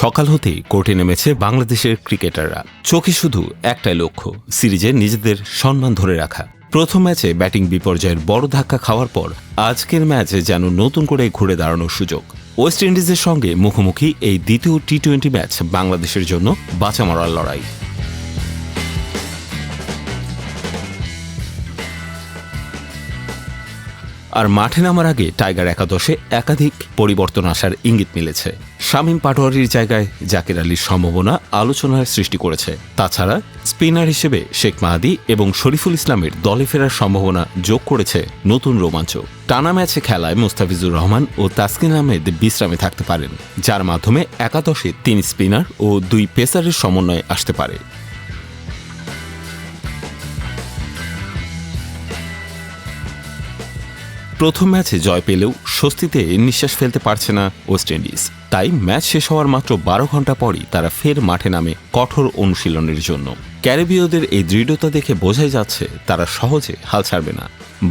সকাল হতেই কোর্টে নেমেছে বাংলাদেশের ক্রিকেটাররা। চোখে শুধু একটাই লক্ষ্য, সিরিজে নিজেদের সম্মান ধরে রাখা। প্রথম ম্যাচে ব্যাটিং বিপর্যয়ের বড় ধাক্কা খাওয়ার পর আজকের ম্যাচে যেন নতুন করে ঘুরে দাঁড়ানোর সুযোগ। ওয়েস্ট ইন্ডিজের সঙ্গে মুখোমুখি এই দ্বিতীয় টি-20 ম্যাচ বাংলাদেশের জন্য বাঁচা মরার লড়াই। আর মাঠে নামার আগে টাইগার একাদশে একাধিক পরিবর্তন আসার ইঙ্গিত মিলেছে। শামীম পাটোয়ারির জায়গায় জাকির আলীর সম্ভাবনা আলোচনার সৃষ্টি করেছে। তাছাড়া স্পিনার হিসেবে শেখ মাহাদি এবং শরীফুল ইসলামের দলে ফেরার সম্ভাবনা যোগ করেছে নতুন রোমাঞ্চ। টানা ম্যাচে খেলায় মুস্তাফিজুর রহমান ও তাসকিন আহমেদ বিশ্রামে থাকতে পারেন, যার মাধ্যমে একাদশে 3 স্পিনার ও 2 পেসারের সমন্বয়ে আসতে পারে। প্রথম ম্যাচে জয় পেলেও স্বস্তিতে নিঃশ্বাস ফেলতে পারছে না ওয়েস্ট ইন্ডিজ। তাই ম্যাচ শেষ হওয়ার মাত্র 12 ঘন্টা পরই তারা ফের মাঠে নামে কঠোর অনুশীলনের জন্য। ক্যারিবীয়দের এই দৃঢ়তা দেখে বোঝাই যাচ্ছে তারা সহজে হাল ছাড়বে না।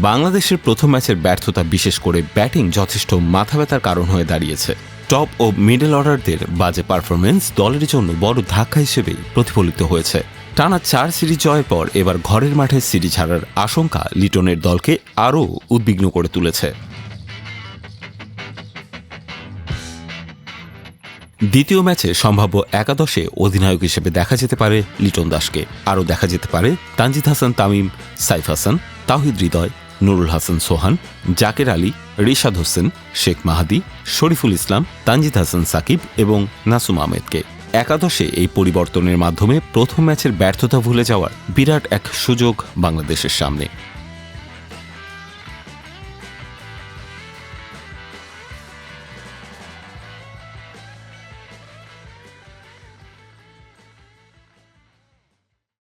বাংলাদেশের প্রথম ম্যাচের ব্যর্থতা, বিশেষ করে ব্যাটিং, যথেষ্ট মাথা ব্যথার কারণ হয়ে দাঁড়িয়েছে। টপ ও মিডল অর্ডারদের বাজে পারফরমেন্স দলের জন্য বড় ধাক্কা হিসেবেই প্রতিফলিত হয়েছে। টানা 4 সিরিজ জয়ের পর এবার ঘরের মাঠে সিরিজ হারার আশঙ্কা লিটনের দলকে আরও উদ্বিগ্ন করে তুলেছে। দ্বিতীয় ম্যাচে সম্ভাব্য একাদশে অধিনায়ক হিসেবে দেখা যেতে পারে লিটন দাসকে। আরও দেখা যেতে পারে তানজিদ হাসান তামিম, সাইফ হাসান, তাওহিদ হৃদয়, নুরুল হাসান সোহান, জাকের আলী, রিশাদ হোসেন, শেখ মাহাদি, শরীফুল ইসলাম, তানজিদ হাসান সাকিব এবং নাসুম আহমেদকে। একাদশে এই পরিবর্তনের মাধ্যমে প্রথম ম্যাচের ব্যর্থতা ভুলে যাওয়ার বিরাট এক সুযোগ বাংলাদেশের সামনে।